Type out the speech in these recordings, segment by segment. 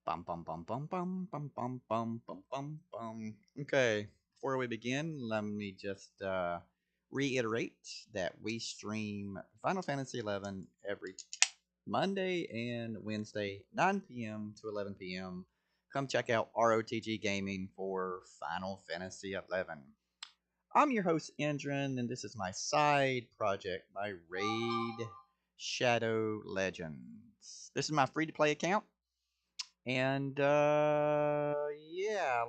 Bum bum bum bum bum bum bum bum bum bum bum. Okay, before we begin, let me just reiterate that we stream Final Fantasy XI every Monday and Wednesday, 9 p.m. to 11 p.m. Come check out ROTG Gaming for Final Fantasy XI. I'm your host, Endrin, and this is my side project by Raid Shadow Legends. This is my free to play account. And yeah,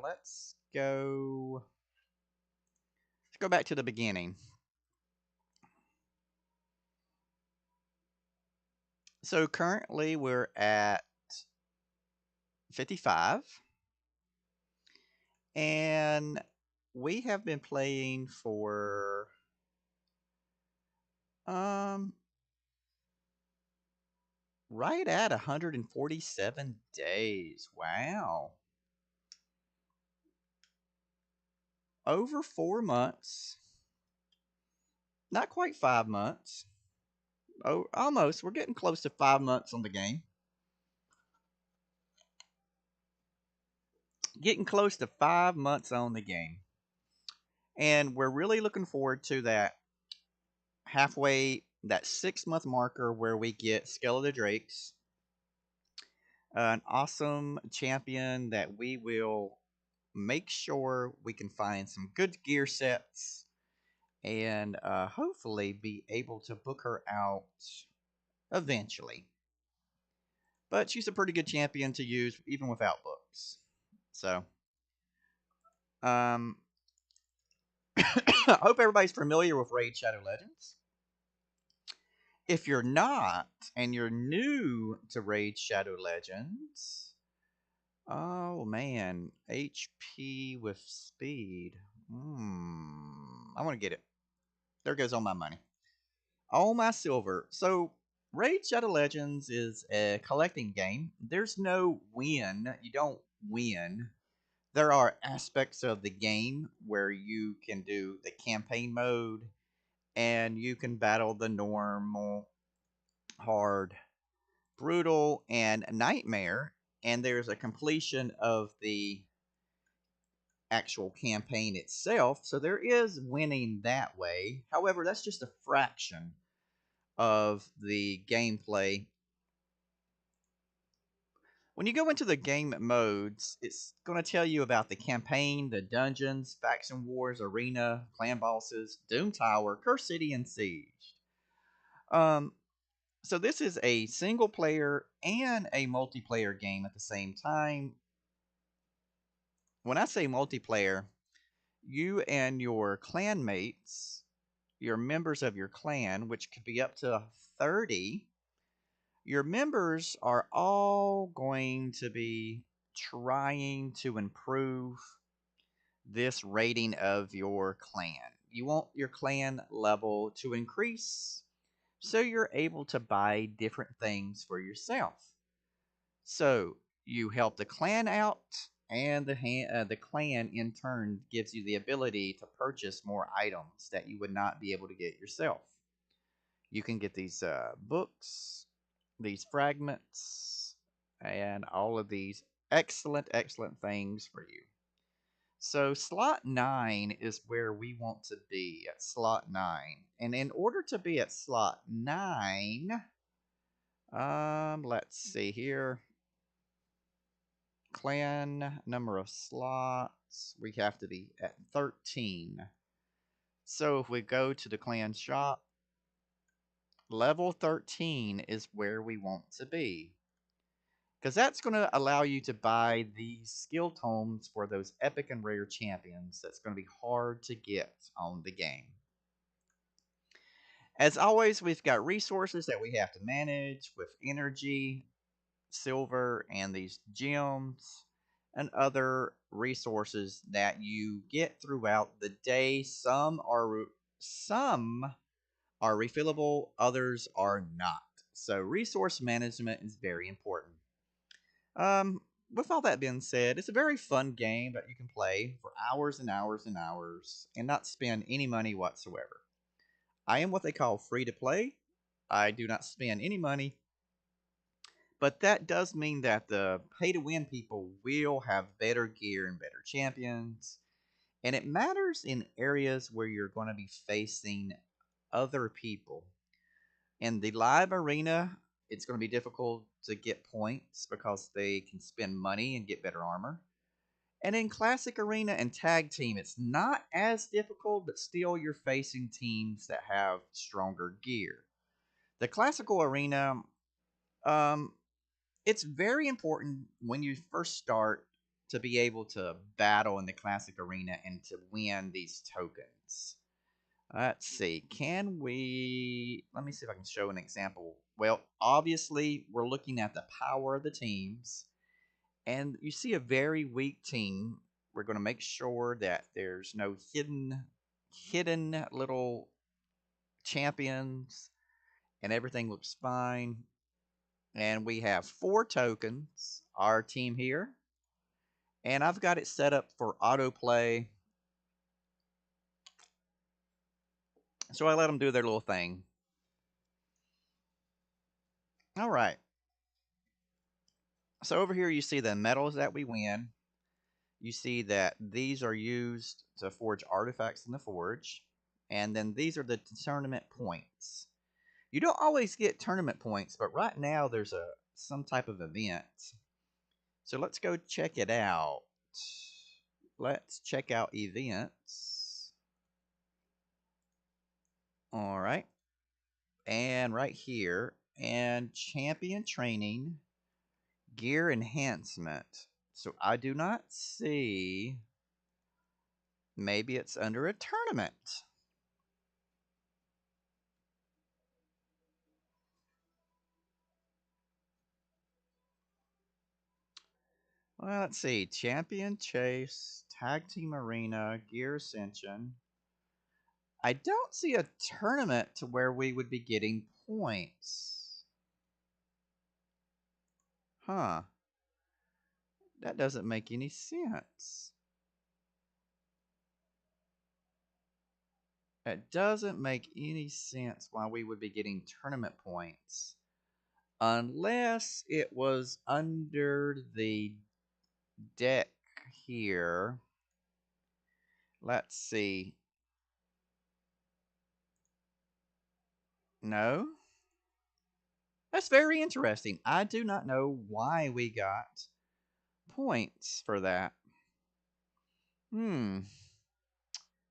let's go back to the beginning. So currently we're at 55 and we have been playing for um right at 147 days. Wow. Over 4 months. Not quite 5 months. Oh, almost. We're getting close to 5 months on the game. Getting close to 5 months on the game. And we're really looking forward to that 6 month marker where we get Scale of the Drakes, an awesome champion that we will make sure we can find some good gear sets and hopefully be able to book her out eventually. But she's a pretty good champion to use even without books. So, um, I hope everybody's familiar with Raid Shadow Legends. If you're not, and you're new to Raid Shadow Legends, oh man, HP with speed. I want to get it. There goes all my money. All my silver. So, Raid Shadow Legends is a collecting game. There's no win. You don't win. There are aspects of the game where you can do the campaign mode and you can battle the normal, hard, brutal, and nightmare. And there's a completion of the actual campaign itself. So there is winning that way. However, that's just a fraction of the gameplay. When you go into the game modes, it's going to tell you about the campaign, the dungeons, faction wars, arena, clan bosses, Doom Tower, Curse City, and Siege. Um, so this is a single player and a multiplayer game at the same time. When I say multiplayer, you and your clanmates, your members of your clan, which could be up to 30, your members are all going to be trying to improve this rating of your clan. You want your clan level to increase so you're able to buy different things for yourself. So you help the clan out, and the clan in turn gives you the ability to purchase more items that you would not be able to get yourself. You can get these books, these fragments, and all of these excellent things for you. So slot 9 is where we want to be, at slot 9. And in order to be at slot 9, let's see here. Clan number of slots, we have to be at 13. So if we go to the clan shop, level 13 is where we want to be. Because that's going to allow you to buy these skill tomes for those epic and rare champions that's going to be hard to get on the game. As always, we've got resources that we have to manage with energy, silver, and these gems, and other resources that you get throughout the day. Some are refillable, others are not. So resource management is very important. Um, with all that being said, it's a very fun game that you can play for hours and hours and hours and not spend any money whatsoever. I am what they call free to play. I do not spend any money, But that does mean that the pay to win people will have better gear and better champions. And it matters in areas where you're going to be facing other people. In the live arena, it's going to be difficult to get points because they can spend money and get better armor. And in classic arena and tag team, it's not as difficult, but still you're facing teams that have stronger gear. The classical arena, um, it's very important when you first start to be able to battle in the classic arena and to win these tokens. Let's see. Can we? Let me see if I can show an example. Well, obviously, we're looking at the power of the teams, and you see a very weak team. We're going to make sure that there's no hidden little champions, and everything looks fine. And we have 4 tokens. Our team here, and I've got it set up for autoplay. So I let them do their little thing. All right. So over here you see the medals that we win. You see that these are used to forge artifacts in the forge. And then these are the tournament points. You don't always get tournament points, but right now there's some type of event. So let's go check it out. Let's check out events. All right. And right here, and champion training, gear enhancement. So I do not see. Maybe it's under a tournament. Well, let's see. Champion Chase, Tag Team Arena, Gear Ascension. I don't see a tournament to where we would be getting points. Huh. That doesn't make any sense. It doesn't make any sense why we would be getting tournament points. Unless it was under the deck here. Let's see. No? That's very interesting. I do not know why we got points for that. Hmm.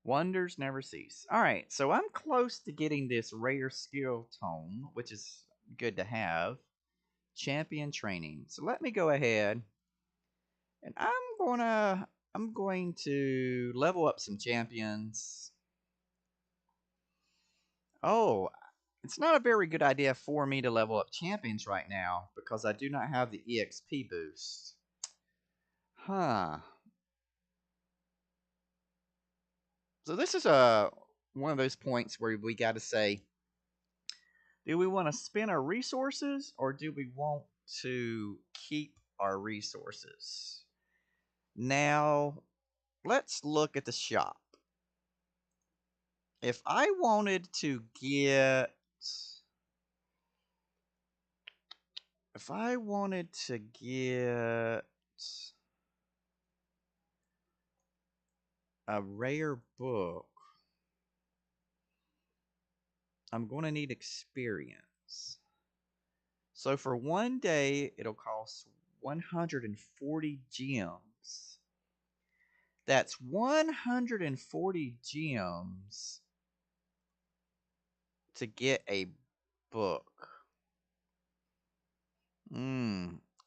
Wonders never cease. Alright, so I'm close to getting this rare skill tome, which is good to have. Champion training. So let me go ahead and I'm going to level up some champions. Oh, it's not a very good idea for me to level up champions right now because I do not have the EXP boost. Huh. So this is one of those points where we got to say, do we want to spend our resources or do we want to keep our resources? Now, let's look at the shop. If I wanted to get if I wanted to get a rare book, I'm going to need experience. So for one day, it'll cost 140 gems. That's 140 gems to get a book.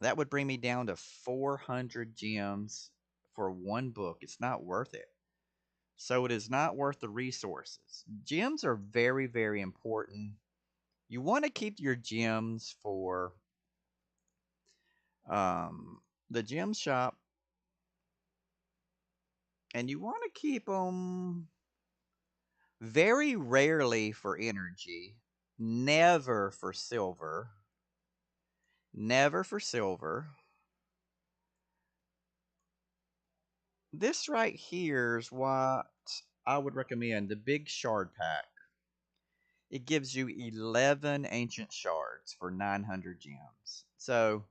That would bring me down to 400 gems for one book. It's not worth it. So it is not worth the resources. Gems are very, very important. You want to keep your gems for the gem shop, and you want to keep them very rarely for energy, never for silver, never for silver. This right here is what I would recommend, the big shard pack. It gives you 11 ancient shards for 900 gems. So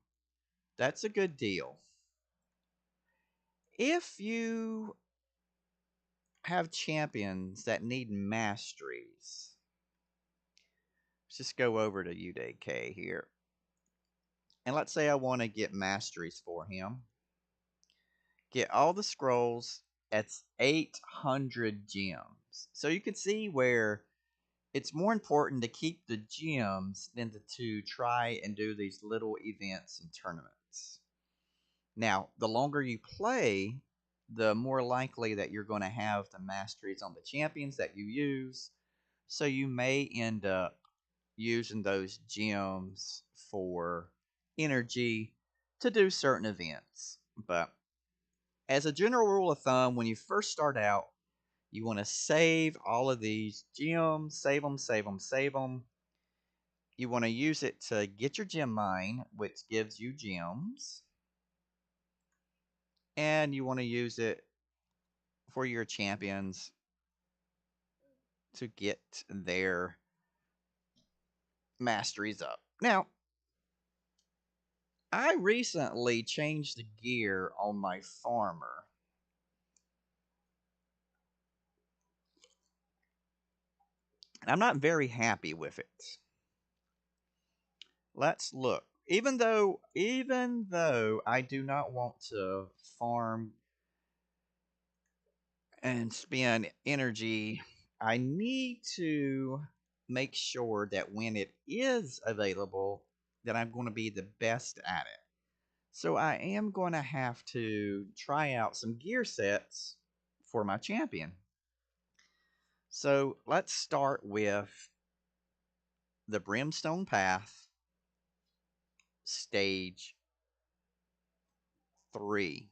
that's a good deal. If you have champions that need masteries, let's just go over to UDK here. And let's say I want to get masteries for him. Get all the scrolls. That's 800 gems. So you can see where it's more important to keep the gems than to try and do these little events and tournaments. Now, the longer you play, the more likely that you're going to have the masteries on the champions that you use. So you may end up using those gems for energy to do certain events. But as a general rule of thumb, when you first start out, you want to save all of these gems, save them, save them, save them. You want to use it to get your gem mine, which gives you gems. And you want to use it for your champions to get their masteries up. Now, I recently changed the gear on my farmer. And I'm not very happy with it. Let's look. Even though I do not want to farm and spend energy, I need to make sure that when it is available, that I'm going to be the best at it. So I am going to have to try out some gear sets for my champion. So let's start with the Brimstone Path, stage 3.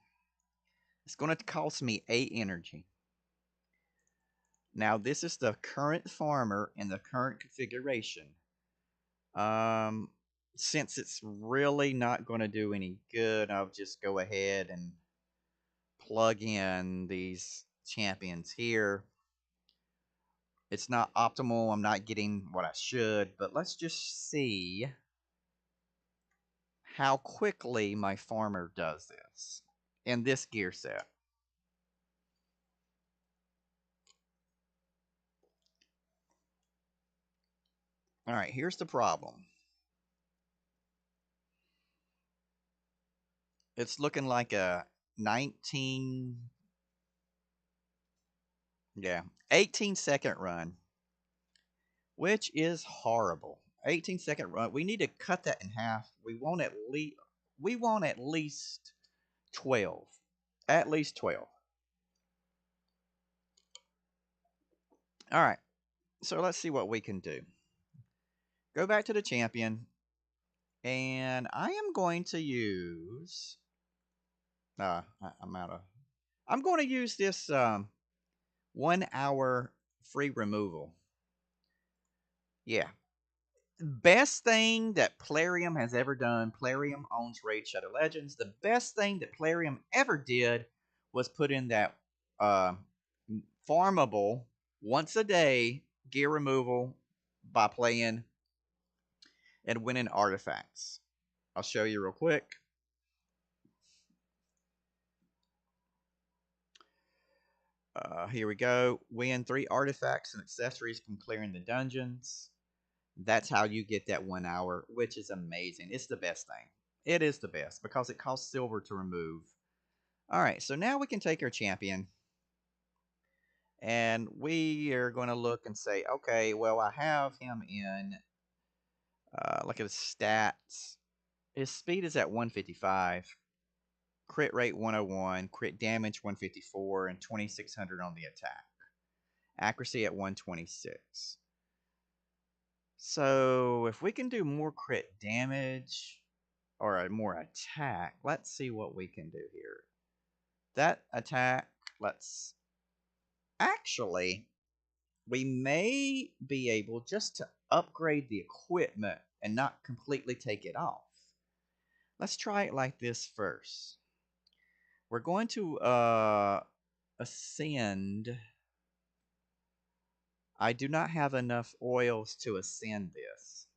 It's going to cost me 8 energy. Now this is the current farmer in the current configuration. Um, since it's really not going to do any good, I'll just go ahead and plug in these champions here. It's not optimal. I'm not getting what I should, but let's just see how quickly my farmer does this in this gear set. All right, here's the problem. It's looking like a 19, yeah, 18-second run, which is horrible. 18-second run. We need to cut that in half. We want at least 12. At least 12. All right. So let's see what we can do. Go back to the champion, and I am going to use. I'm out of. I'm going to use this 1 hour free removal. Yeah, best thing that Plarium has ever done. Plarium owns Raid Shadow Legends. The best thing that Plarium ever did was put in that uh, farmable once a day gear removal by playing and winning artifacts. I'll show you real quick. Here we go. Win 3 artifacts and accessories from clearing the dungeons. That's how you get that 1 hour, which is amazing. It's the best thing. It is the best because it costs silver to remove. All right, so now we can take our champion and we are going to look and say, okay, well, I have him in, look at his stats. His speed is at 155, crit rate 101, crit damage 154, and 2600 on the attack. Accuracy at 126. So if we can do more crit damage or more attack, let's see what we can do here. That attack, let's actually, we may be able just to upgrade the equipment and not completely take it off. Let's try it like this first. We're going to ascend I do not have enough oils to ascend this.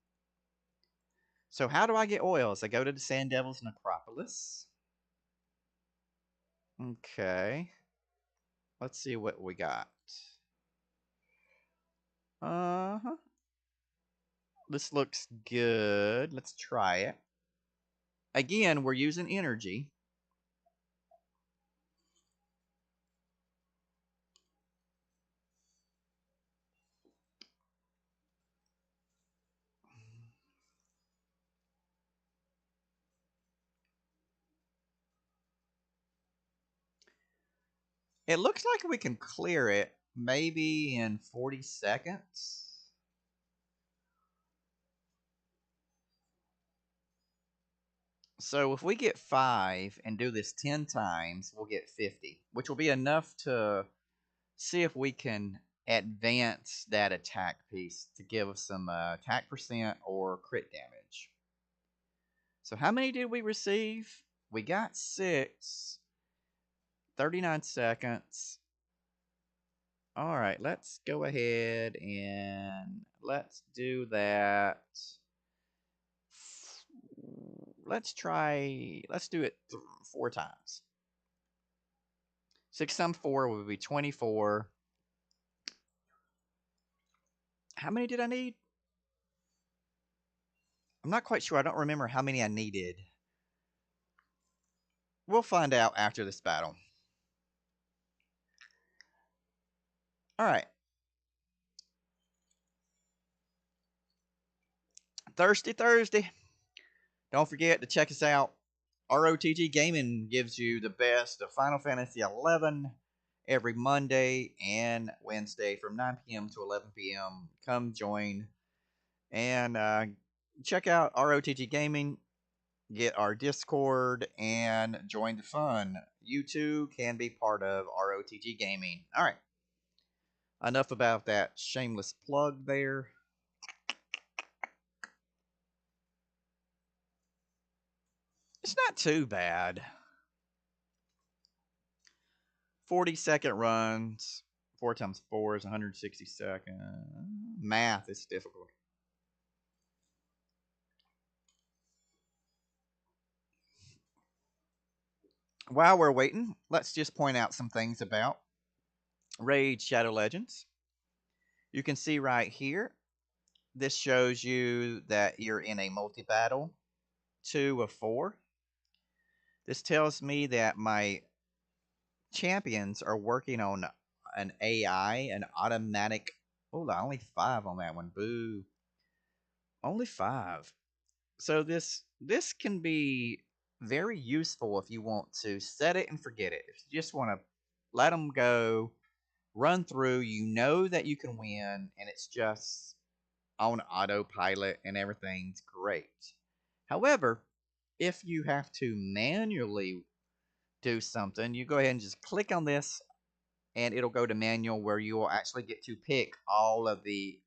So how do I get oils? I go to the Sand Devils Necropolis. Okay. Let's see what we got. Uh-huh. This looks good. Let's try it. Again, we're using energy. It looks like we can clear it maybe in 40 seconds. So if we get 5 and do this 10 times, we'll get 50, which will be enough to see if we can advance that attack piece to give us some attack percent or crit damage. So how many did we receive? We got 6. 39 seconds. All right, let's go ahead and let's do that. Let's do it 4 times. 6 times 4 would be 24. How many did I need? I'm not quite sure. I don't remember how many I needed. We'll find out after this battle. All right. Thirsty Thursday. Don't forget to check us out. ROTG Gaming gives you the best of Final Fantasy XI every Monday and Wednesday from 9 p.m. to 11 p.m. Come join and check out ROTG Gaming. Get our Discord and join the fun. You too can be part of ROTG Gaming. All right. Enough about that shameless plug there. It's not too bad. 40-second runs. 4 times 4 is 160 seconds. Math is difficult. While we're waiting, let's just point out some things about Raid Shadow Legends. You can see right here, this shows you that you're in a multi-battle, 2 of 4. This tells me that my champions are working on an AI, an automatic. Oh, only 5 on that one. Boo. Only 5. So this can be very useful if you want to set it and forget it. If you just want to let them go, run through, you know that you can win, and it's just on autopilot and everything's great. However, if you have to manually do something, you go ahead and just click on this and it'll go to manual where you will actually get to pick all of the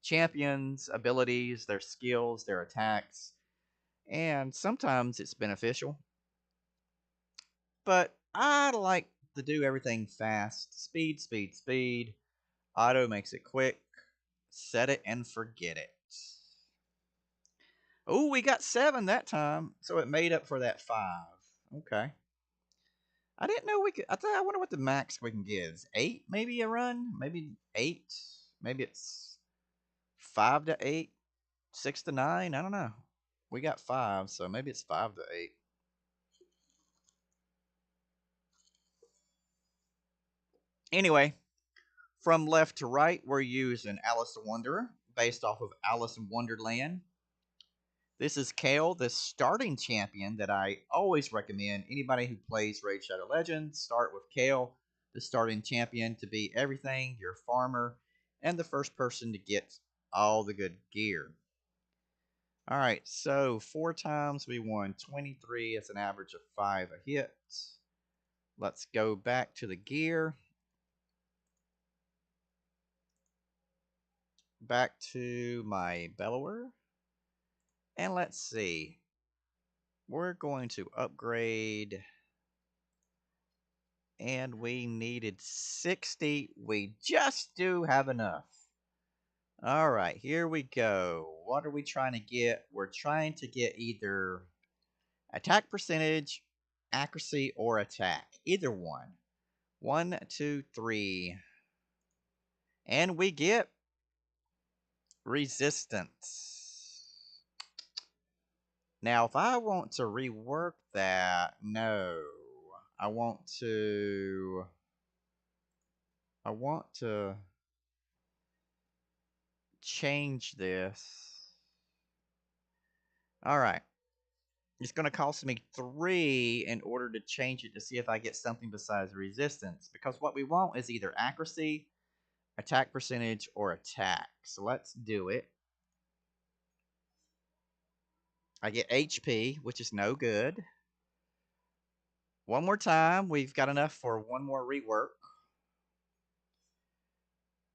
champions' abilities, their skills, their attacks, and sometimes it's beneficial. But I like to do everything fast. Speed, speed, speed. Auto makes it quick. Set it and forget it. Oh, we got 7 that time, so it made up for that 5. Okay. I didn't know we could. I wonder what the max we can get is. 8 maybe a run? Maybe 8? Maybe it's 5 to 8? 6 to 9? I don't know. We got 5, so maybe it's 5 to 8. Anyway, from left to right, we're using Alice the Wanderer based off of Alice in Wonderland. This is Kayle, the starting champion that I always recommend. Anybody who plays Raid Shadow Legends, start with Kayle, the starting champion, to be everything, your farmer, and the first person to get all the good gear. All right, so 4 times we won 23. It's an average of 5 a hit. Let's go back to the gear. Back to my Bellower. And let's see. We're going to upgrade. And we needed 60. We just do have enough. All right, here we go. What are we trying to get? We're trying to get either attack percentage, accuracy, or attack. Either one. One, two, three. And we get resistance. Now, if I want to rework that, no. I want to... I want to change this. All right. It's going to cost me 3 in order to change it to see if I get something besides resistance. Because what we want is either accuracy, attack percentage, or attack. So let's do it. I get HP, which is no good. One more time. We've got enough for one more rework.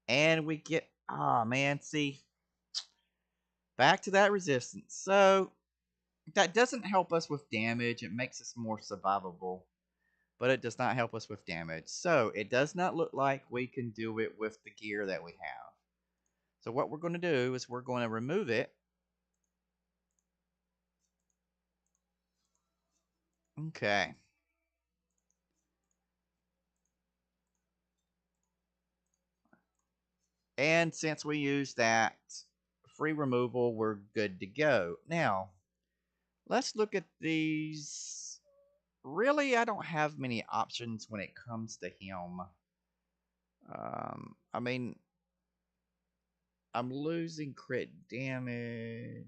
And we get... Ah, man, see... Back to that resistance. So, that doesn't help us with damage. It makes us more survivable. But it does not help us with damage. So, it does not look like we can do it with the gear that we have. So, what we're going to do is we're going to remove it. Okay. And since we use that free removal, we're good to go. Now, let's look at these. Really, I don't have many options when it comes to him. I mean, I'm losing crit damage.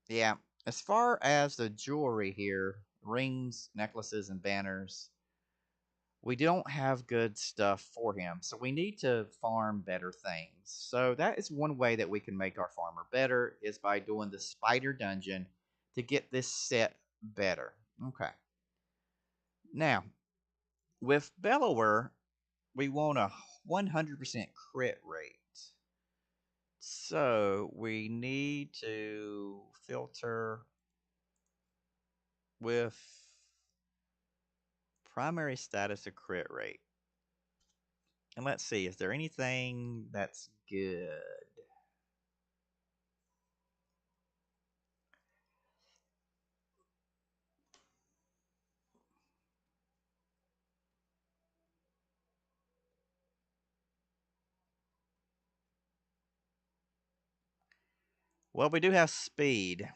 Yeah, as far as the jewelry here, rings, necklaces, and banners, we don't have good stuff for him. So we need to farm better things. So that is one way that we can make our farmer better, is by doing the spider dungeon to get this set better. Okay. Now, with Bellower, we want a 100% crit rate. So we need to filter with primary status of crit rate. And let's see, is there anything that's good? Well, we do have speed.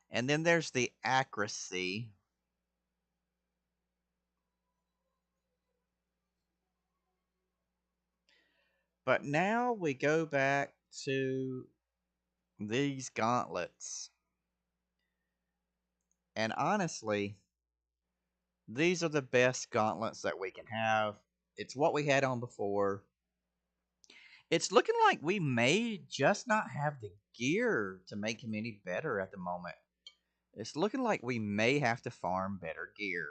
And then there's the accuracy. But now we go back to these gauntlets. And honestly, these are the best gauntlets that we can have. It's what we had on before. It's looking like we may just not have the gear to make him any better at the moment. It's looking like we may have to farm better gear.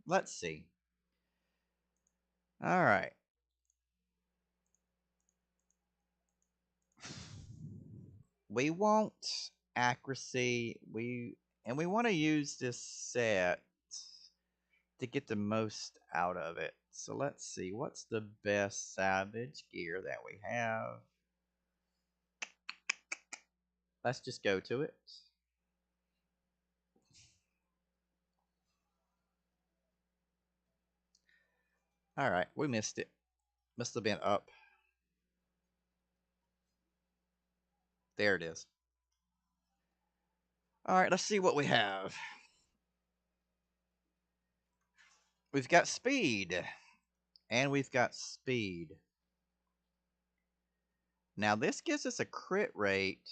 Let's see. All right. We want accuracy. We want to use this set to get the most out of it. So let's see. What's the best salvage gear that we have? Let's just go to it. All right, we missed it. Must have been up. There it is. All right, let's see what we have. We've got speed. And we've got speed. Now, this gives us a crit rate,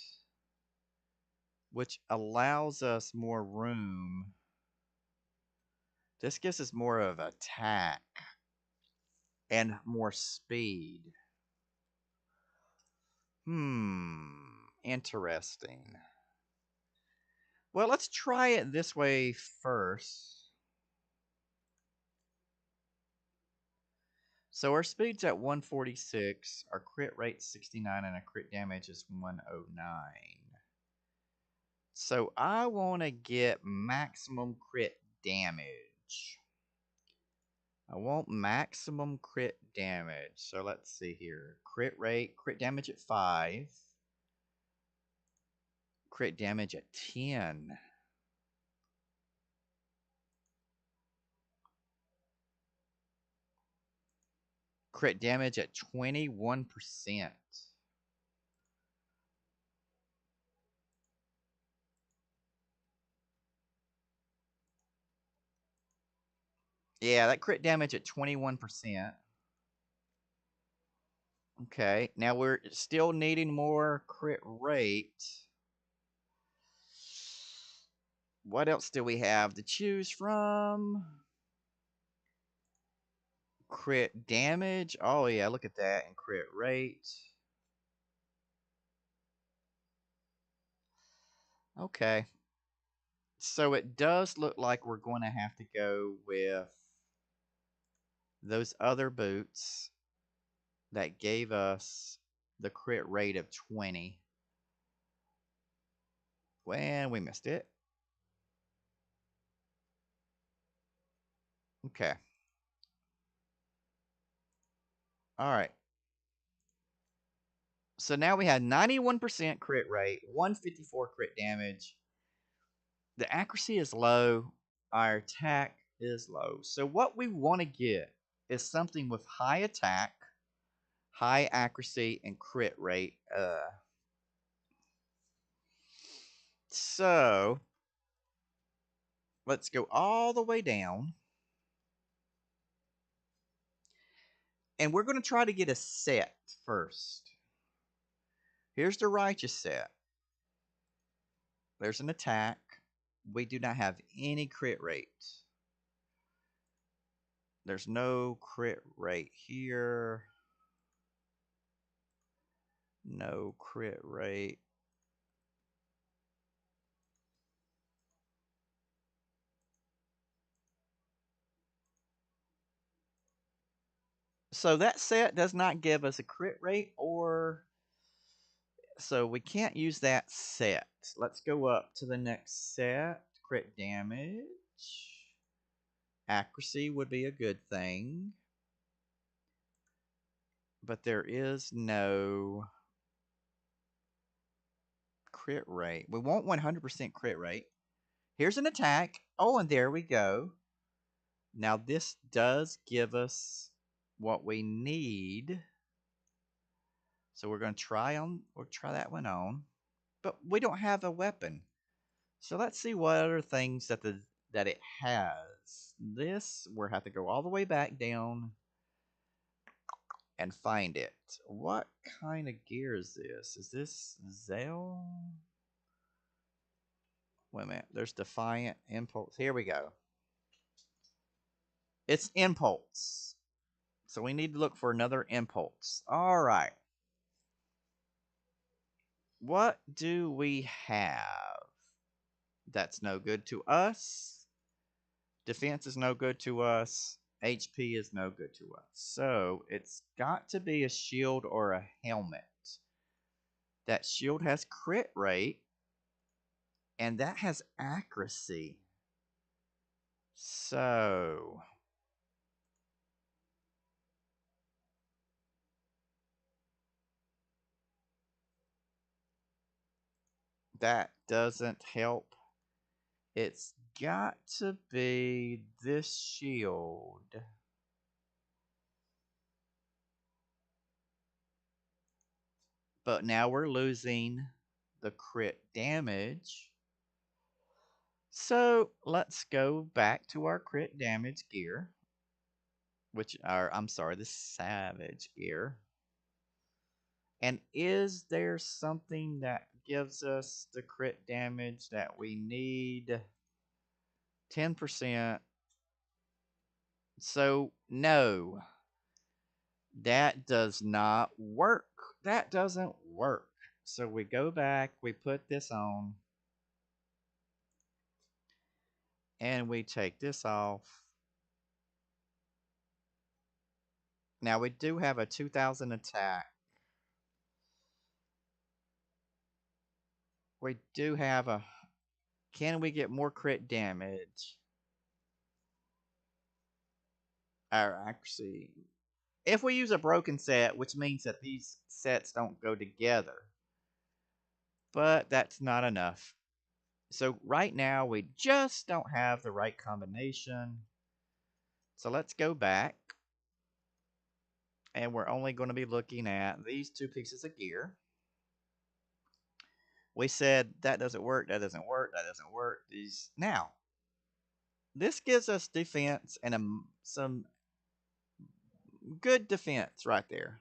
which allows us more room. This gives us more of attack and more speed. Interesting. Well, let's try it this way first. So our speed's at 146, our crit rate's 69, and our crit damage is 109. So I want to get maximum crit damage. I want maximum crit damage. So let's see here. Crit rate, crit damage at 5. Crit damage at 10. Crit damage at 21%. Yeah, that crit damage at 21%. Okay, now we're still needing more crit rate. What else do we have to choose from? Crit damage. Oh, yeah, look at that. And crit rate. Okay. So it does look like we're going to have to go with those other boots that gave us the crit rate of 20. When we missed it. Okay. All right. So now we have 91% crit rate, 154 crit damage. The accuracy is low. Our attack is low. So what we want to get is something with high attack, high accuracy, and crit rate. So let's go all the way down. And we're going to try to get a set first. Here's the righteous set. There's an attack. We do not have any crit rate. There's no crit rate here. No crit rate. So that set does not give us a crit rate, or so we can't use that set. Let's go up to the next set. Crit damage. Accuracy would be a good thing. But there is no crit rate. We want 100% crit rate. Here's an attack. Oh, and there we go. Now this does give us what we need. So we're going to we'll try that one on. But we don't have a weapon. So let's see what other things that it has. This, we'll have to go all the way back down and find it. What kind of gear is this? Is this Zell? Wait a minute. There's Defiant, Impulse. Here we go. It's Impulse. So we need to look for another Impulse. All right. What do we have? That's no good to us. Defense is no good to us. HP is no good to us. So it's got to be a shield or a helmet. That shield has crit rate, and that has accuracy. So that doesn't help. It's got to be this shield. But now we're losing the crit damage. So let's go back to our crit damage gear. I'm sorry, the savage gear. And is there something that gives us the crit damage that we need? 10%. So, no. That does not work. That doesn't work. So we go back, we put this on, and we take this off. Now we do have a 2000 attack. We do have a Can we get more crit damage? Our accuracy. If we use a broken set, which means that these sets don't go together. But that's not enough. So right now, we just don't have the right combination. So let's go back. And we're only going to be looking at these two pieces of gear. We said that doesn't work, that doesn't work, that doesn't work. These now, this gives us defense and some good defense right there.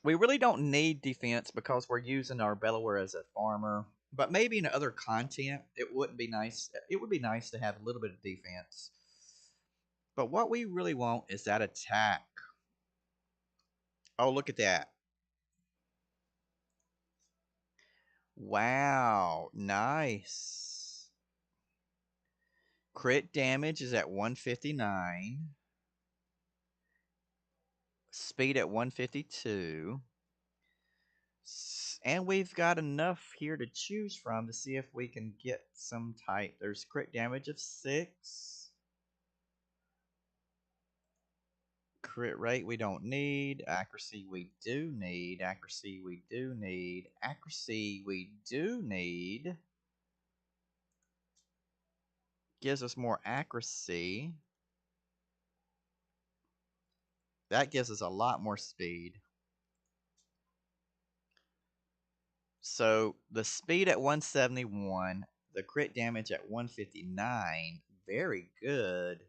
We really don't need defense because we're using our Bellower as a farmer. But maybe in other content, it wouldn't be nice. It would be nice to have a little bit of defense. But what we really want is that attack. Oh, look at that. Wow, nice. Crit damage is at 159. Speed at 152. And we've got enough here to choose from to see if we can get some type. There's crit damage of 6. Crit rate we don't need. Accuracy we do need. Accuracy we do need. Accuracy we do need. Gives us more accuracy. That gives us a lot more speed. So the speed at 171, the crit damage at 159, very good.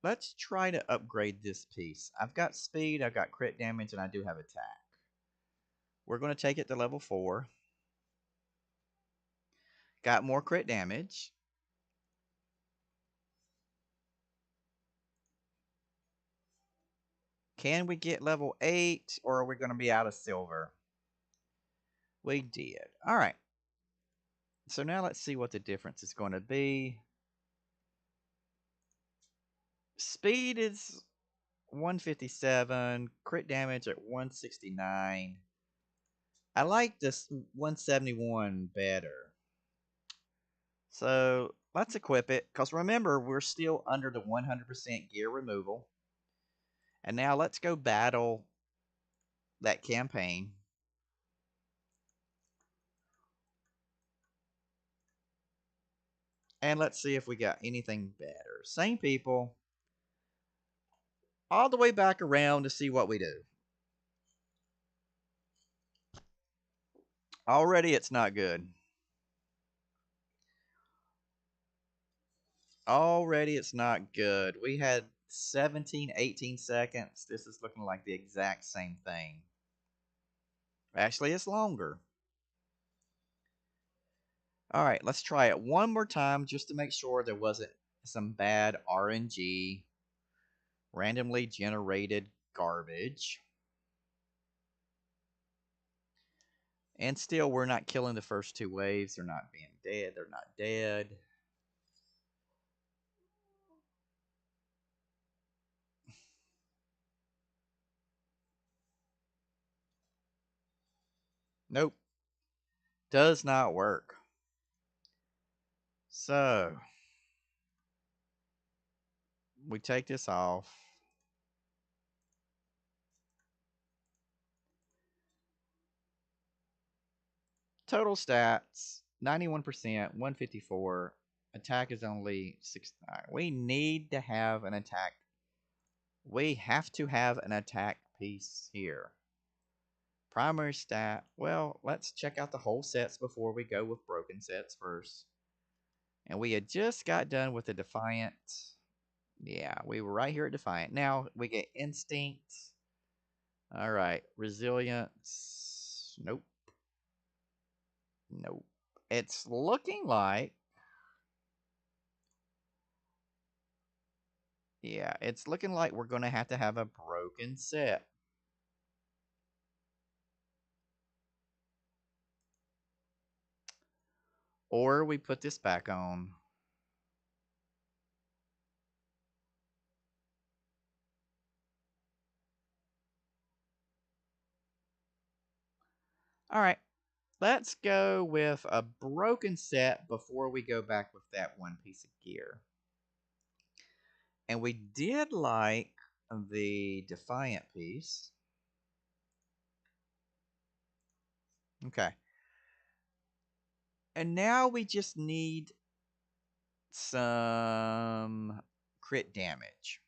Let's try to upgrade this piece. I've got speed, I've got crit damage, and I do have attack. We're going to take it to level 4. Got more crit damage. Can we get level 8, or are we going to be out of silver? We did. All right. So now let's see what the difference is going to be. Speed is 157, crit damage at 169. I like this 171 better. So let's equip it, because remember, we're still under the 100% gear removal. And now let's go battle that campaign. And let's see if we got anything better. Same people. All the way back around to see what we do. Already it's not good. Already it's not good. We had 17, 18 seconds. This is looking like the exact same thing. Actually, it's longer. All right, let's try it one more time just to make sure there wasn't some bad RNG, randomly generated garbage. And still, we're not killing the first 2 waves. They're not being dead. They're not dead. Nope. Does not work. So, we take this off. Total stats 91%, 154. Attack is only 69. We need to have an attack. We have to have an attack piece here. Primary stat. Well, let's check out the whole sets before we go with broken sets first. And we had just got done with the Defiant. Yeah, we were right here at Defiant. Now we get Instinct. All right, Resilience. Nope. Nope. It's looking like. Yeah, it's looking like we're going to have a broken set. Or we put this back on. All right, let's go with a broken set before we go back with that one piece of gear. And we did like the Defiant piece. Okay. And now we just need some crit damage.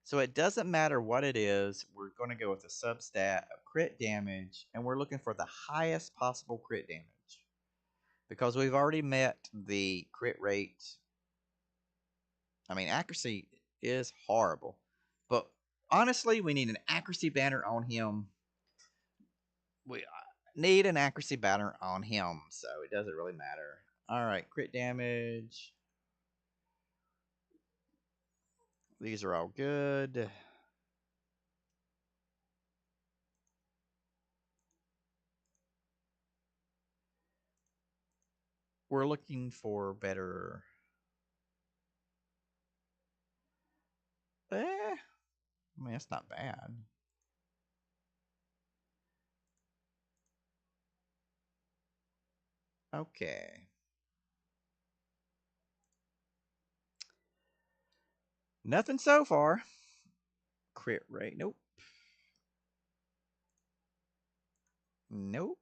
So it doesn't matter what it is, we're going to go with a substat of crit damage, and we're looking for the highest possible crit damage. Because we've already met the crit rate. I mean, accuracy is horrible. But honestly, we need an accuracy banner on him. We need an accuracy banner on him, so it doesn't really matter. Alright, crit damage. These are all good. We're looking for better. I mean, that's not bad. Okay. Nothing so far. Crit rate. Nope. Nope.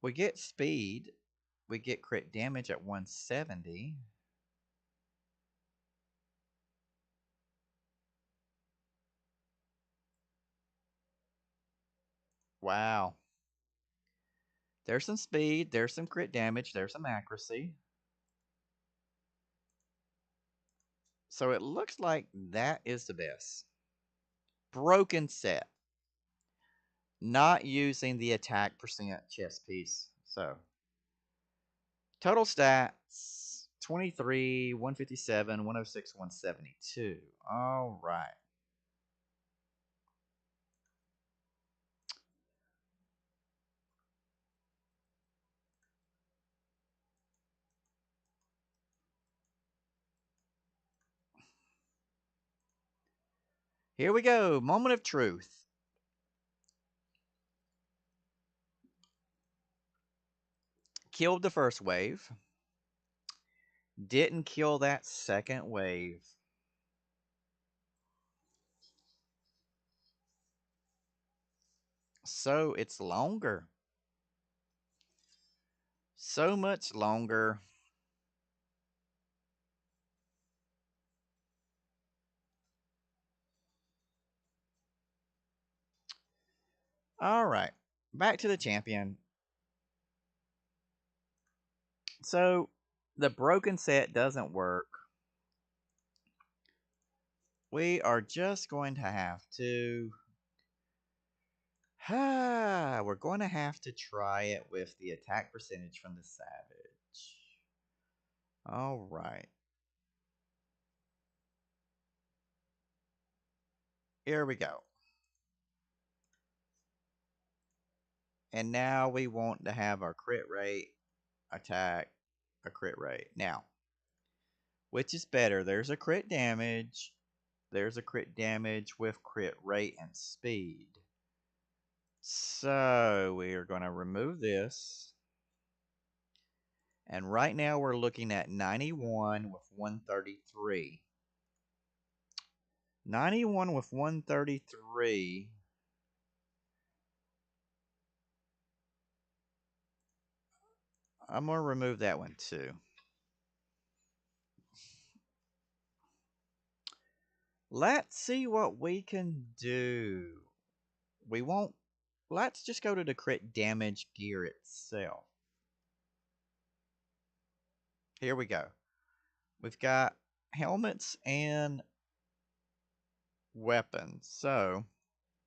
We get speed. We get crit damage at 170. Wow. There's some speed. There's some crit damage. There's some accuracy. So it looks like that is the best. Broken set. Not using the attack percent chess piece. So total stats 23, 157, 106, 172. All right. Here we go. Moment of truth. Killed the first wave. Didn't kill that second wave. So it's longer. So much longer. All right. Back to the champion. So the broken set doesn't work. We are just going to have to. We're going to have to try it with the attack percentage from the Savage. All right. Here we go. And now we want to have our crit rate, attack, a crit rate. Now, which is better? There's a crit damage. There's a crit damage with crit rate and speed. So we are going to remove this. And right now we're looking at 91 with 133. 91 with 133. I'm going to remove that one too. Let's see what we can do. We won't. Let's just go to the crit damage gear itself. Here we go. We've got helmets and weapons. So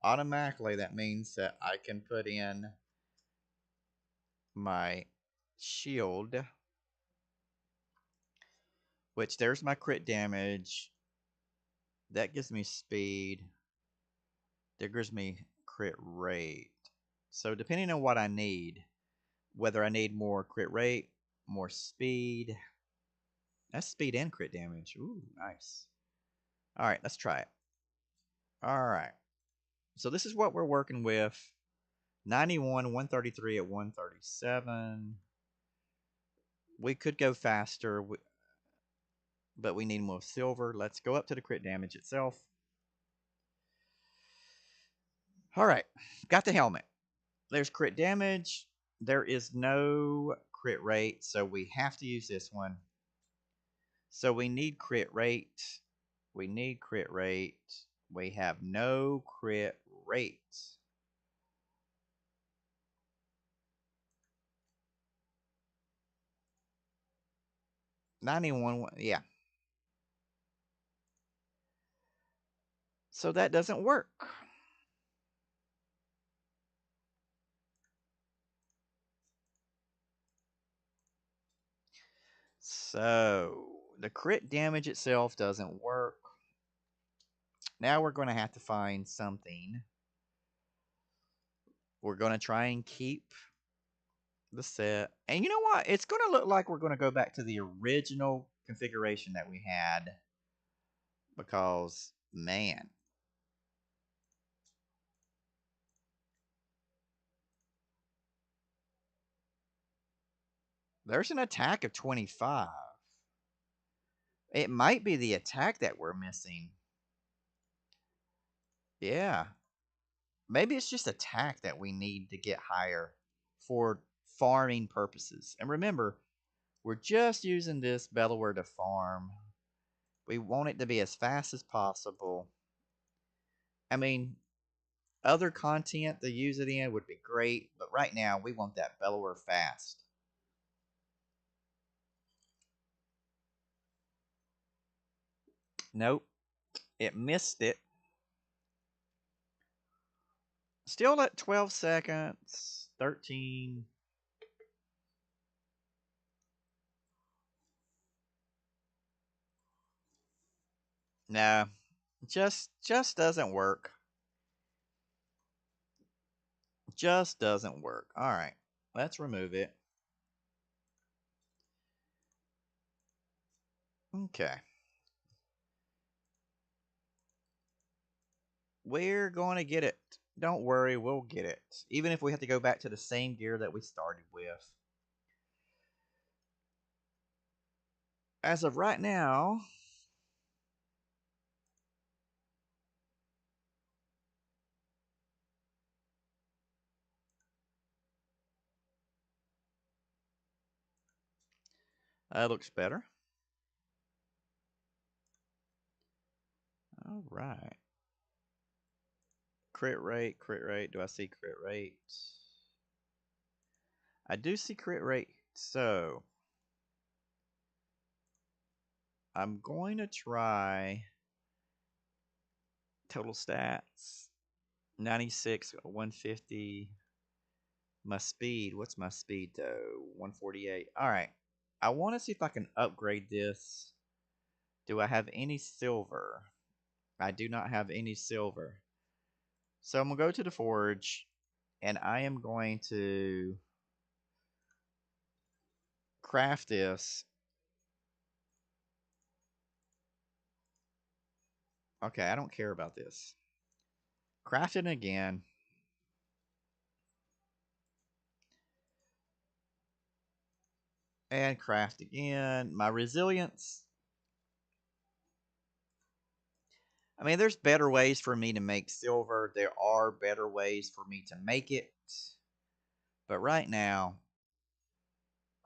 automatically that means that I can put in my shield, which there's my crit damage. That gives me speed. That gives me crit rate. So depending on what I need, whether I need more crit rate, more speed. That's speed and crit damage. Ooh, nice. All right, let's try it. All right. So this is what we're working with. 91, 133 at 137. We could go faster, but we need more silver. Let's go up to the crit damage itself. All right, got the helmet. There's crit damage. There is no crit rate, so we have to use this one. So we need crit rate. We need crit rate. We have no crit rate. 91, yeah. So that doesn't work. So the crit damage itself doesn't work. Now we're going to have to find something. We're going to try and keep the set. And you know what? It's going to look like we're going to go back to the original configuration that we had. Because, man. There's an attack of 25. It might be the attack that we're missing. Yeah. Maybe it's just attack that we need to get higher for farming purposes. And remember, we're just using this Bellower to farm. We want it to be as fast as possible. I mean, other content to use it in would be great, but right now we want that Bellower fast. Nope. It missed it. Still at 12 seconds. 13. No. Just doesn't work. Just doesn't work. Alright. Let's remove it. Okay. We're going to get it. Don't worry, we'll get it. Even if we have to go back to the same gear that we started with. As of right now, that looks better. All right. Crit rate, crit rate. Do I see crit rate? I do see crit rate. So, I'm going to try total stats. 96, 150. My speed. What's my speed though? 148. All right. I want to see if I can upgrade this. Do I have any silver? I do not have any silver. So I'm going to go to the forge and I am going to craft this. Okay, I don't care about this. Craft it again. And craft again. My resilience. I mean, there's better ways for me to make silver. There are better ways for me to make it. But right now,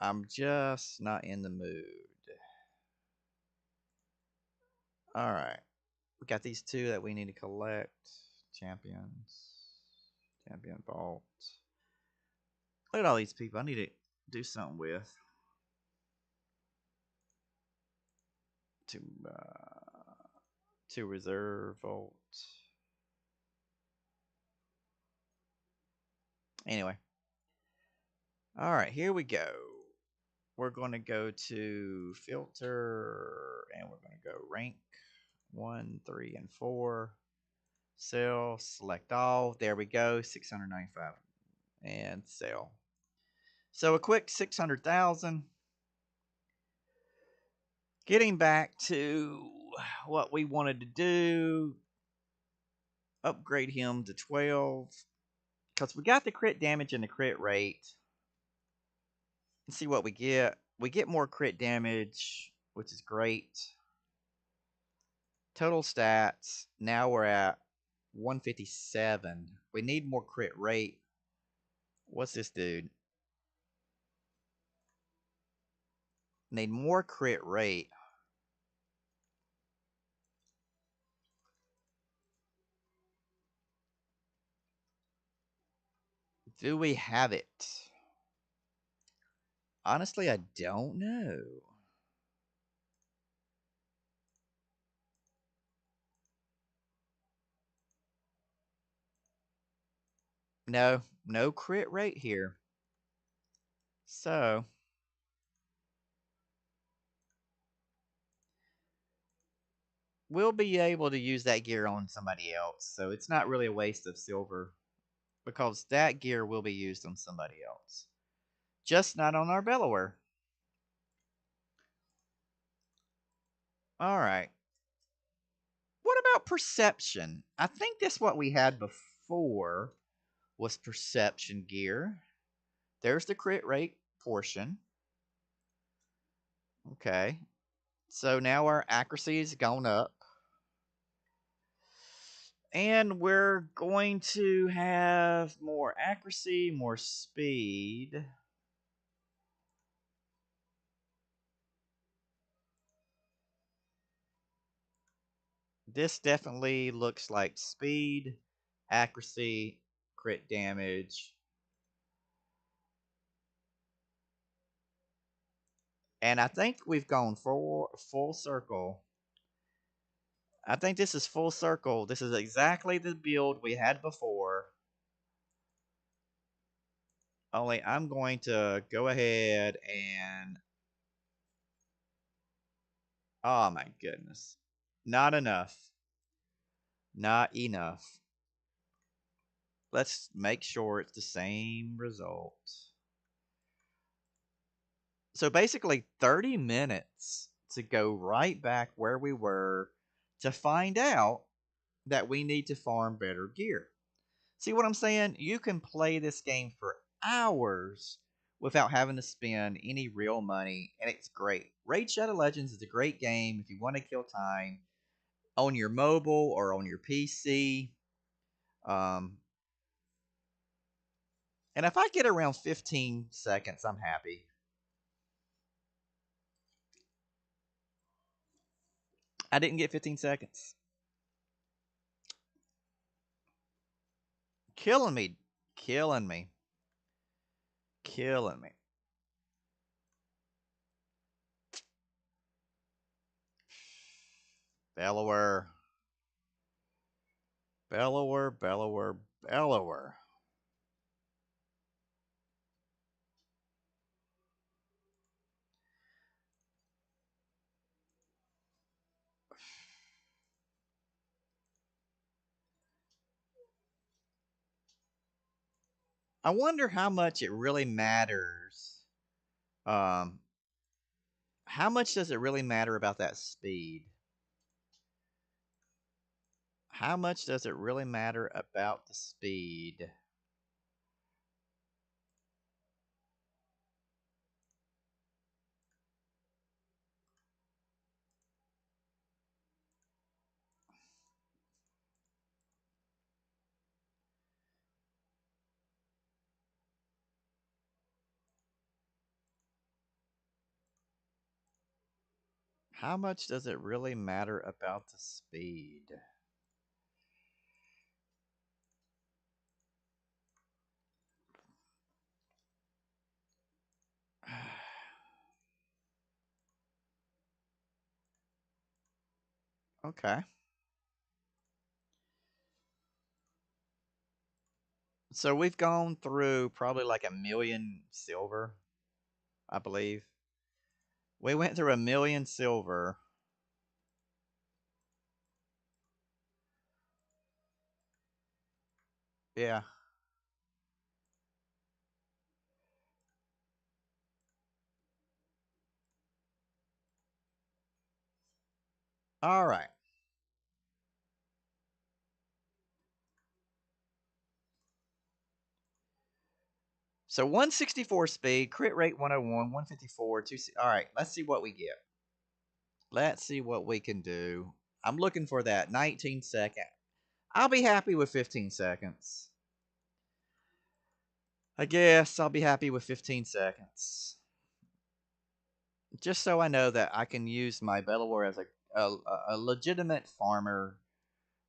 I'm just not in the mood. Alright. We got these two that we need to collect. Champions. Champion vault. Look at all these people I need to do something with. To reserve vault. Anyway. Alright, here we go. We're going to go to filter and we're going to go rank 1, 3, and 4. Sell, select all. There we go. 695 and sell. So a quick 600,000. Getting back to what we wanted to do. Upgrade him to 12. Because we got the crit damage and the crit rate. Let's see what we get. We get more crit damage, which is great. Total stats. Now we're at 157. We need more crit rate. What's this dude? Need more crit rate. Do we have it? Honestly, I don't know. No, no crit rate here. So, we'll be able to use that gear on somebody else. So, it's not really a waste of silver because that gear will be used on somebody else. Just not on our Bellower. All right. What about perception? I think that's what we had before was perception gear. There's the crit rate portion. Okay. So now our accuracy has gone up. And we're going to have more accuracy, more speed. This definitely looks like speed, accuracy, crit damage. And I think we've gone full circle. I think this is full circle. This is exactly the build we had before. Only I'm going to go ahead and... Oh my goodness. Not enough. Not enough. Let's make sure it's the same result. So basically 30 minutes to go right back where we were to find out that we need to farm better gear. See what I'm saying? You can play this game for hours without having to spend any real money, and it's great. Raid Shadow Legends is a great game if you want to kill time on your mobile or on your PC. Um, and if I get around 15 seconds, I'm happy. I didn't get 15 seconds. Killing me. Killing me. Killing me. Bellower. Bellower, Bellower, Bellower. I wonder how much it really matters. Um, how much does it really matter about that speed? How much does it really matter about the speed? How much does it really matter about the speed? Okay. So we've gone through probably like 1,000,000 silver, I believe. We went through 1,000,000 silver. Yeah. All right. So 164 speed, crit rate 101, 154, 2. All right, let's see what we get. Let's see what we can do. I'm looking for that 19-second. I'll be happy with 15 seconds. I guess I'll be happy with 15 seconds. Just so I know that I can use my Belawar as a legitimate farmer,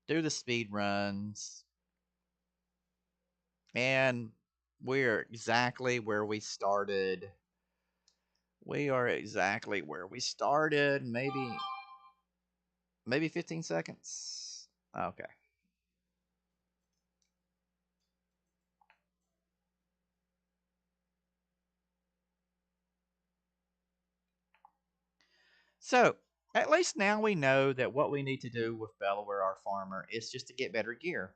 do the speed runs, and we're exactly where we started. We are exactly where we started. Maybe 15 seconds. Okay. So, at least now we know that what we need to do with Belaware, our farmer, is just to get better gear.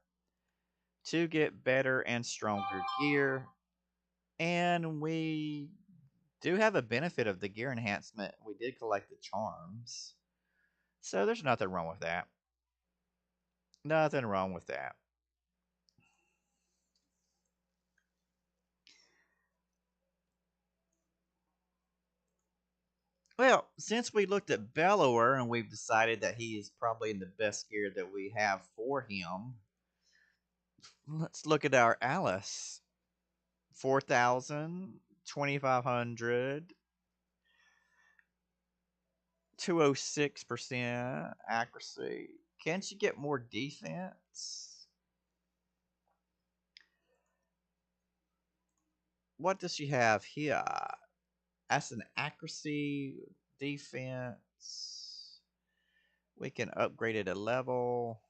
To get better and stronger gear. And we do have a benefit of the gear enhancement. We did collect the charms. So there's nothing wrong with that. Nothing wrong with that. Well, since we looked at Bellower and we've decided that he is probably in the best gear that we have for him, let's look at our Alice. 4,000, 2,500, 206% accuracy. Can't you get more defense? What does she have here? As an accuracy, defense. We can upgrade it a level.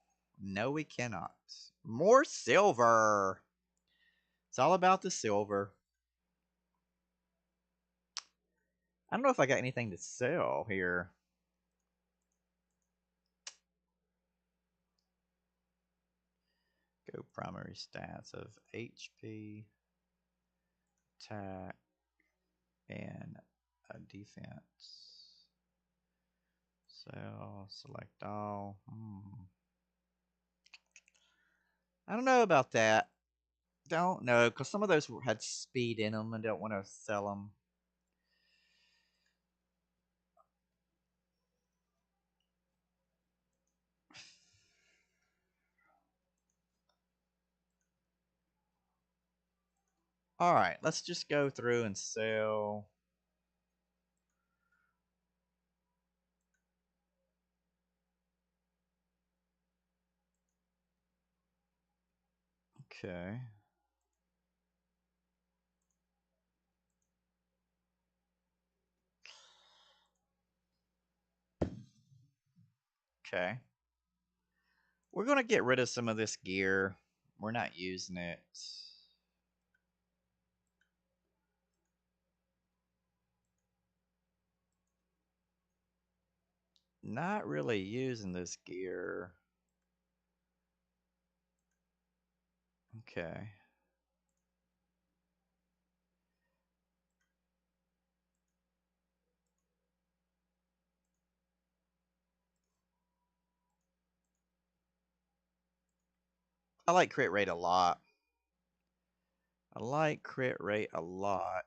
No, we cannot. More silver. It's all about the silver. I don't know if I got anything to sell here. Go primary stats of HP, attack, and a defense. Sell, select all. I don't know about that. Don't know, because some of those had speed in them and don't want to sell them. All right, let's just go through and sell. Okay. Okay. We're going to get rid of some of this gear. We're not using it. Not really using this gear. Okay. I like crit rate a lot. I like crit rate a lot.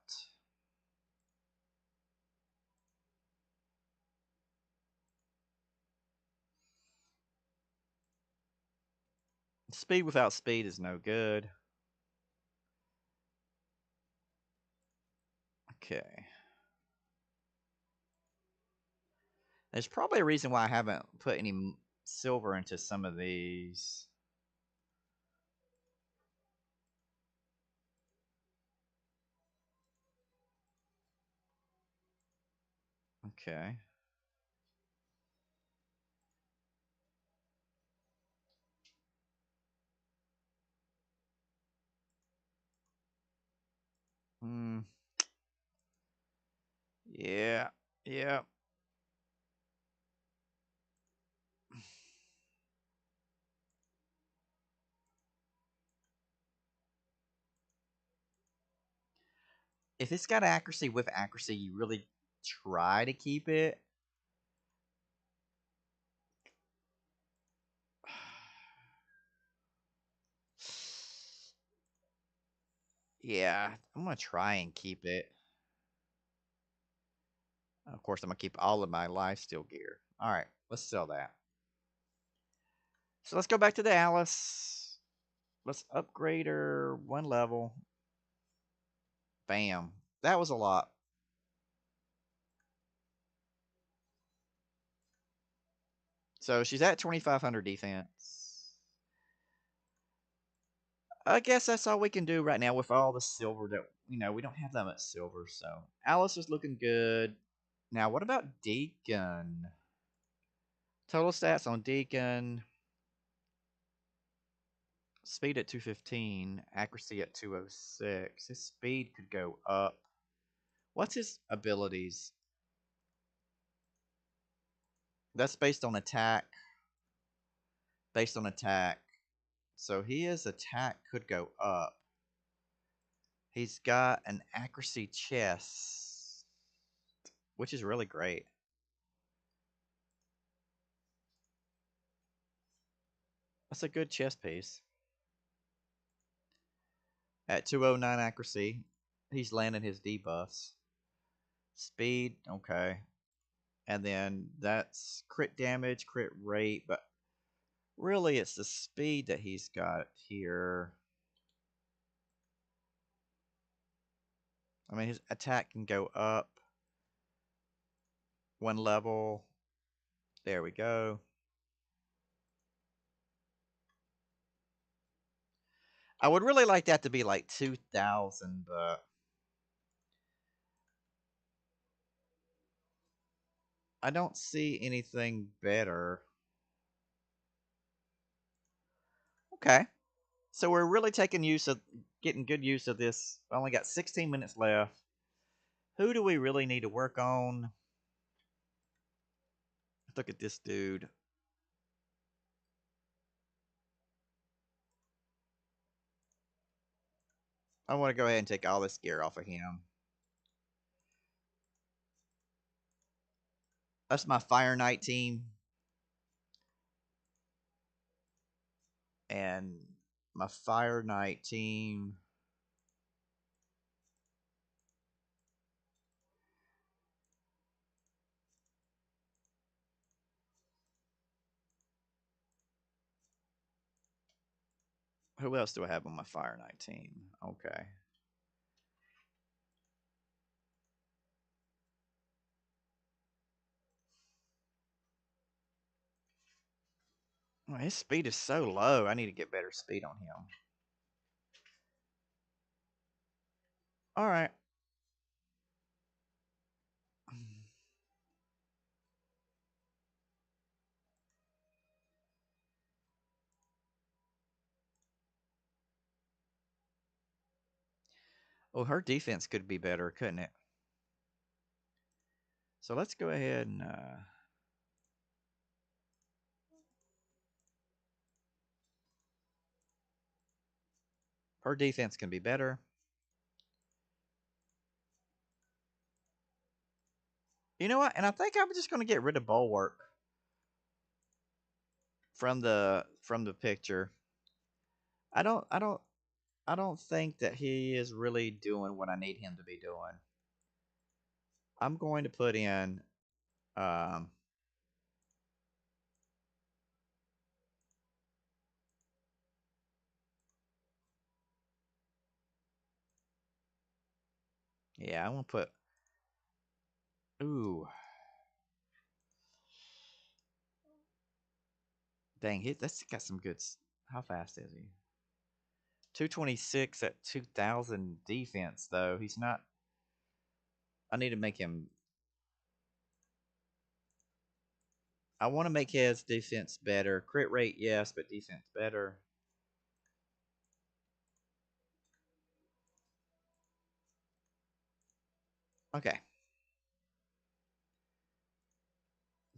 Speed without speed is no good. Okay. There's probably a reason why I haven't put any silver into some of these. Okay. Hmm. Yeah. Yeah. If it's got accuracy with accuracy, you really try to keep it. Yeah, I'm gonna try and keep it. Of course, I'm gonna keep all of my lifesteal gear. All right, let's sell that. So let's go back to the Alice. Let's upgrade her one level. Bam. That was a lot. So she's at 2,500 defense. I guess that's all we can do right now with all the silver that, we don't have that much silver. So Alice is looking good. Now, what about Deacon? Total stats on Deacon. Speed at 215, accuracy at 206. His speed could go up. What's his abilities? That's based on attack. Based on attack. So his attack could go up. He's got an accuracy chest, which is really great. That's a good chest piece. At 209 accuracy, he's landing his debuffs. Speed, okay. And then that's crit damage, crit rate, but really it's the speed that he's got here. I mean, his attack can go up one level. There we go. I would really like that to be like 2,000, but I don't see anything better. Okay. So we're really getting good use of this. I only got 16 minutes left. Who do we really need to work on? Look at this dude. I want to go ahead and take all this gear off of him. That's my Fire Knight team. And my Fire Knight team. Who else do I have on my Fire Knight team? Okay. Oh, his speed is so low. I need to get better speed on him. All right. Oh, her defense could be better, couldn't it? So let's go ahead and her defense can be better. You know what? And I think I'm just going to get rid of Bulwark from the picture. I don't I don't I don't think that he is really doing what I need him to be doing. I'm going to put in um yeah, I'm going to put ooh. Dang, that's got some good. How fast is he? 226 at 2,000 defense, though. He's not. I need to make him. I want to make his defense better. Crit rate, yes, but defense better. Okay.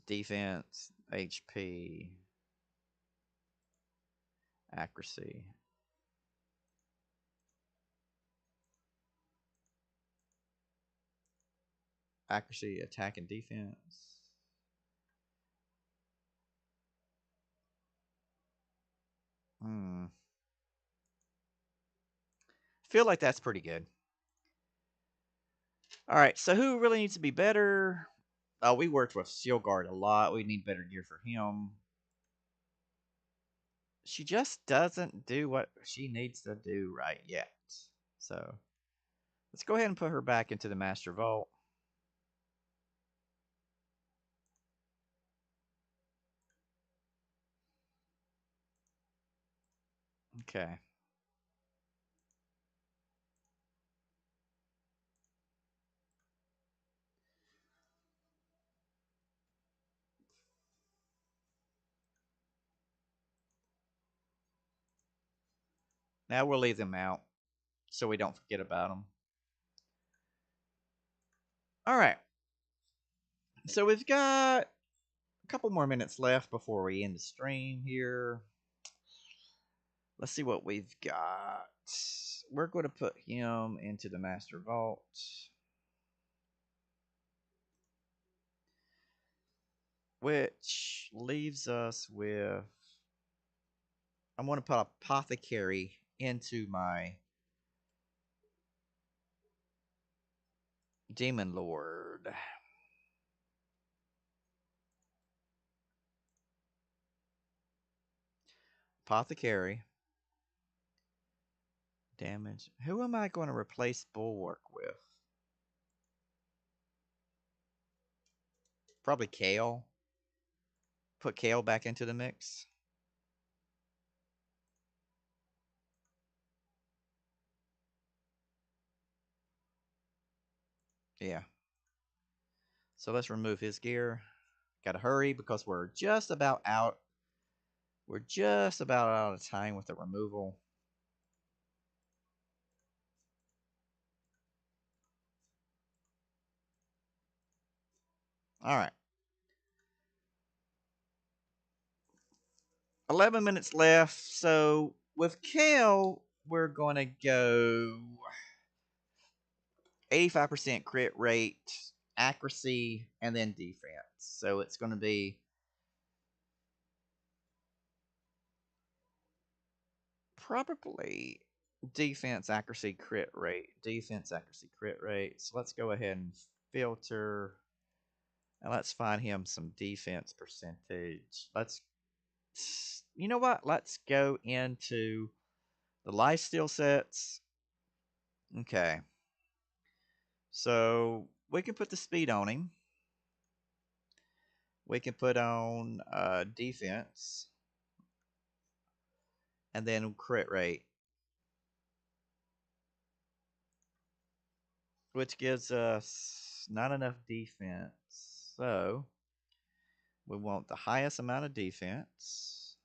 Defense, HP, accuracy. Accuracy, attack, and defense. Feel like that's pretty good. All right, so who really needs to be better? Oh, we worked with Sealguard a lot. We need better gear for him. She just doesn't do what she needs to do right yet. So let's go ahead and put her back into the Master Vault. Okay. Now we'll leave them out so we don't forget about them. All right. So we've got a couple more minutes left before we end the stream here. Let's see what we've got. We're going to put him into the Master Vault. Which leaves us with... I'm going to put Apothecary into my Demon Lord. Apothecary. Damage. Who am I going to replace Bulwark with? Probably Kale. Put Kale back into the mix. Yeah. So let's remove his gear. Gotta hurry because we're just about out. We're just about out of time with the removal. All right. 11 minutes left. So with Kale, we're going to go 85% crit rate, accuracy, and then defense. So it's going to be probably defense, accuracy, crit rate. Defense, accuracy, crit rate. So let's go ahead and filter. And let's find him some defense percentage. You know what? Let's go into the lifesteal sets. Okay. So we can put the speed on him. We can put on defense. And then crit rate. Which gives us not enough defense. So we want the highest amount of defense.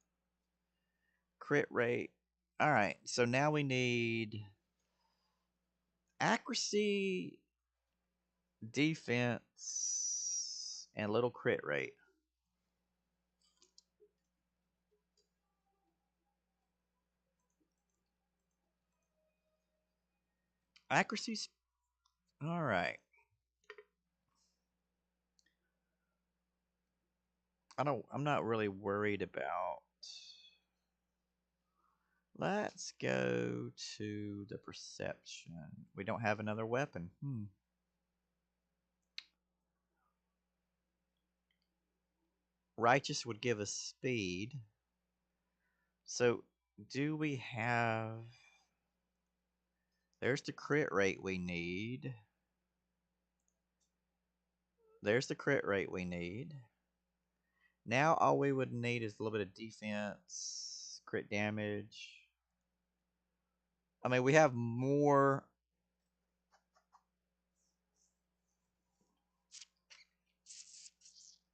Crit rate. All right. So now we need accuracy, defense, and little crit rate. Accuracy's all right. I'm not really worried about. Let's go to the perception. We don't have another weapon. Righteous would give us speed. So do we have... There's the crit rate we need. There's the crit rate we need. Now all we would need is a little bit of defense, crit damage. I mean, we have more.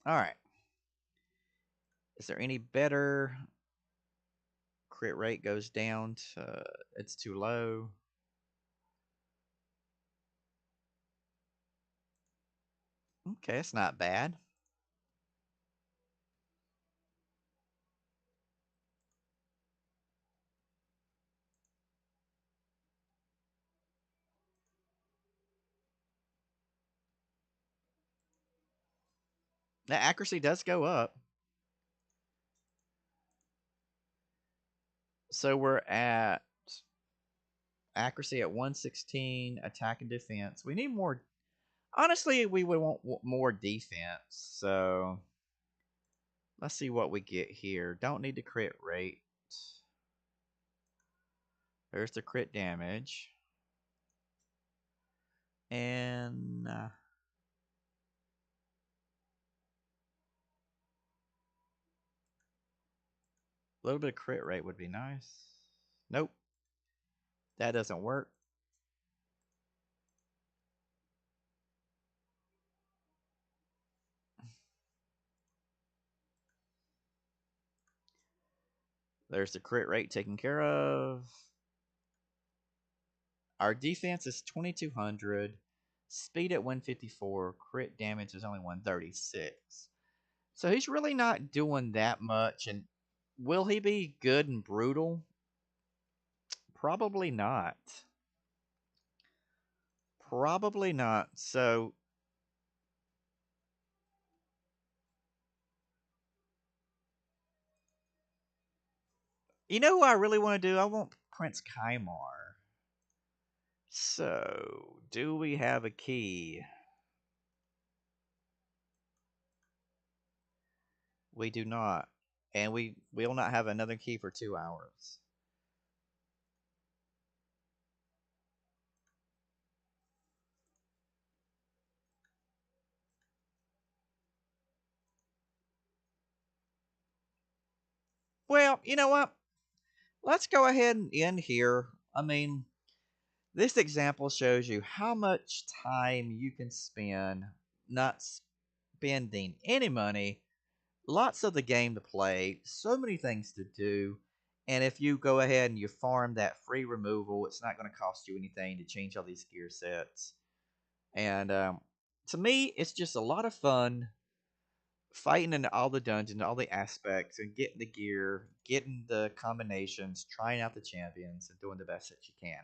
All right. Is there any better? Crit rate goes down to... It's too low. Okay, it's not bad. The accuracy does go up. So we're at Accuracy at 116, attack and defense. We need more. Honestly, we would want more defense. So let's see what we get here. Don't need the crit rate. There's the crit damage. And a little bit of crit rate would be nice. Nope, that doesn't work. There's the crit rate taken care of. Our defense is 2200. Speed at 154. Crit damage is only 136. So he's really not doing that much. And will he be good and brutal? Probably not. Probably not. So, you know who I really want to do? I want Prince Kymar. So, do we have a key? We do not. And we will not have another key for 2 hours. Well, you know what? Let's go ahead and end here. I mean, this example shows you how much time you can spend not spending any money, lots of the game to play, so many things to do. And if you go ahead and you farm that free removal, it's not going to cost you anything to change all these gear sets. And to me, it's just a lot of fun fighting in all the dungeons, all the aspects, and getting the gear, getting the combinations, trying out the champions, and doing the best that you can.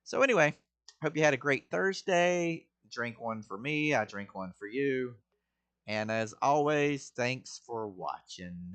So anyway, hope you had a great Thursday. Drink one for me. I drink one for you. And as always, thanks for watching.